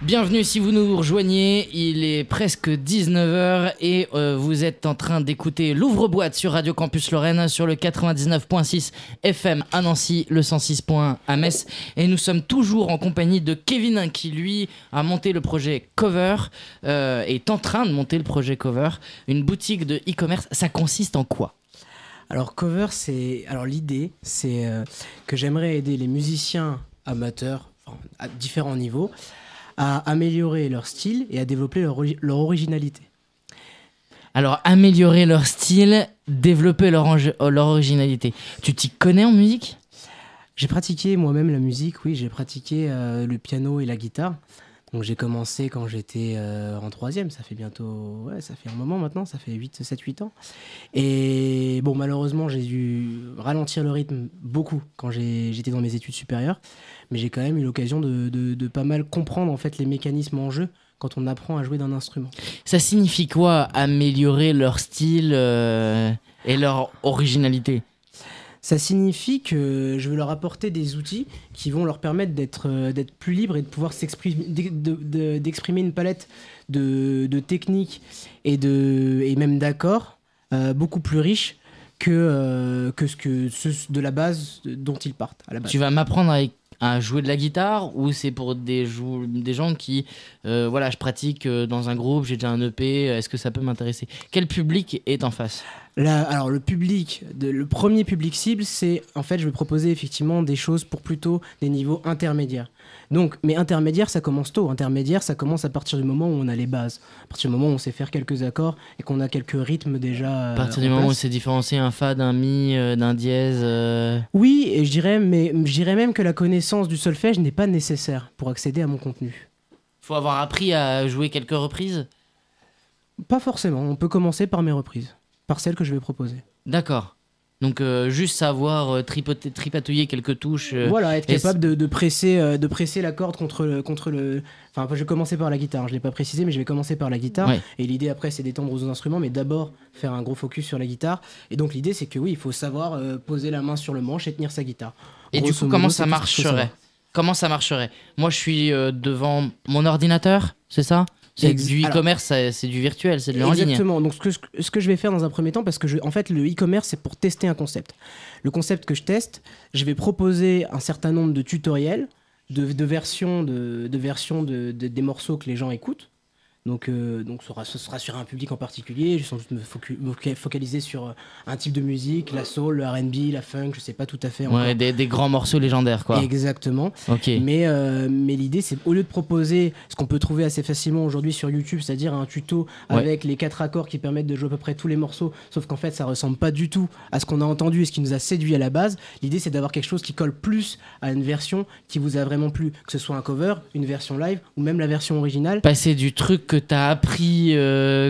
Bienvenue si vous nous rejoignez, il est presque 19h et vous êtes en train d'écouter l'ouvre-boîte sur Radio Campus Lorraine sur le 99.6 FM à Nancy, le 106.1 à Metz. Et nous sommes toujours en compagnie de Kevin qui lui a monté le projet Cover, est en train de monter le projet Cover, une boutique de e-commerce. Ça consiste en quoi ? Alors Cover, l'idée c'est que j'aimerais aider les musiciens amateurs, à différents niveaux, à améliorer leur style et à développer leur originalité. Alors, améliorer leur style, développer leur originalité. Tu t'y connais en musique ? J'ai pratiqué moi-même la musique, oui, j'ai pratiqué le piano et la guitare. Donc j'ai commencé quand j'étais en troisième, ça fait bientôt, ça fait un moment maintenant, ça fait 7-8 ans. Et bon, malheureusement, j'ai dû ralentir le rythme beaucoup quand j'étais dans mes études supérieures. Mais j'ai quand même eu l'occasion de pas mal comprendre en fait les mécanismes en jeu quand on apprend à jouer d'un instrument. Ça signifie quoi, améliorer leur style et leur originalité ? Ça signifie que je veux leur apporter des outils qui vont leur permettre d'être plus libres et de pouvoir s'exprimer, d'exprimer une palette de techniques et même d'accords beaucoup plus riches que ceux de la base dont ils partent à la base. Tu vas m'apprendre à jouer de la guitare ou c'est pour des gens qui je pratique dans un groupe, j'ai déjà un EP, est-ce que ça peut m'intéresser ? Quel public est en face ? Alors le premier public cible, c'est en fait je vais proposer effectivement des choses pour plutôt des niveaux intermédiaires. Donc, mais intermédiaire, ça commence tôt. Intermédiaire, ça commence à partir du moment où on a les bases. À partir du moment où on sait faire quelques accords et qu'on a quelques rythmes déjà. À partir du moment où on sait différencier un fa d'un mi, d'un dièse. Oui, et je dirais même que la connaissance du solfège n'est pas nécessaire pour accéder à mon contenu. Faut avoir appris à jouer quelques reprises ? Pas forcément. On peut commencer par mes reprises, par celles que je vais proposer. D'accord. Donc juste savoir tripatouiller quelques touches. Voilà, être capable de presser la corde contre le. Enfin, je vais commencer par la guitare. Je l'ai pas précisé, mais je vais commencer par la guitare. Ouais. Et l'idée après, c'est d'étendre aux autres instruments, mais d'abord faire un gros focus sur la guitare. Et donc l'idée, c'est que oui, il faut savoir poser la main sur le manche et tenir sa guitare. Et du coup, comment ça marcherait ? Comment ça marcherait ? Moi, je suis devant mon ordinateur, c'est ça ? C'est du e-commerce, c'est du virtuel, c'est de en ligne. Exactement. Donc ce que je vais faire dans un premier temps, parce que en fait le e-commerce c'est pour tester un concept. Le concept que je teste, je vais proposer un certain nombre de tutoriels, de versions des morceaux que les gens écoutent. Donc ce sera sur un public en particulier. Je vais sans doute me focaliser sur un type de musique, la soul, le R&B, la funk, je sais pas tout à fait. Ouais, des grands morceaux légendaires, quoi. Exactement. Okay. Mais l'idée, c'est au lieu de proposer ce qu'on peut trouver assez facilement aujourd'hui sur YouTube, c'est-à-dire un tuto avec les 4 accords qui permettent de jouer à peu près tous les morceaux, sauf qu'en fait, ça ressemble pas du tout à ce qu'on a entendu et ce qui nous a séduit à la base. L'idée, c'est d'avoir quelque chose qui colle plus à une version qui vous a vraiment plu, que ce soit un cover, une version live ou même la version originale. Passer du truc que t'as appris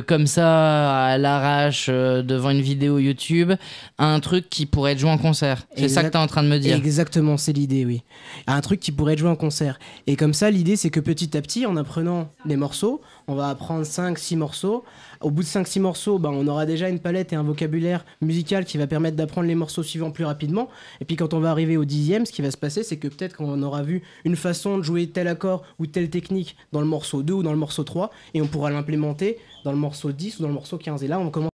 comme ça à l'arrache devant une vidéo YouTube à un truc qui pourrait être joué en concert. C'est ça que t'es en train de me dire. Exactement, c'est l'idée, oui. À un truc qui pourrait être joué en concert. Et comme ça, l'idée, c'est que petit à petit, en apprenant les morceaux, on va apprendre 5-6 morceaux. Au bout de 5-6 morceaux, on aura déjà une palette et un vocabulaire musical qui va permettre d'apprendre les morceaux suivants plus rapidement. Et puis quand on va arriver au 10e, ce qui va se passer, c'est que peut-être qu'on aura vu une façon de jouer tel accord ou telle technique dans le morceau 2 ou dans le morceau 3, et on pourra l'implémenter dans le morceau 10 ou dans le morceau 15. Et là, on commence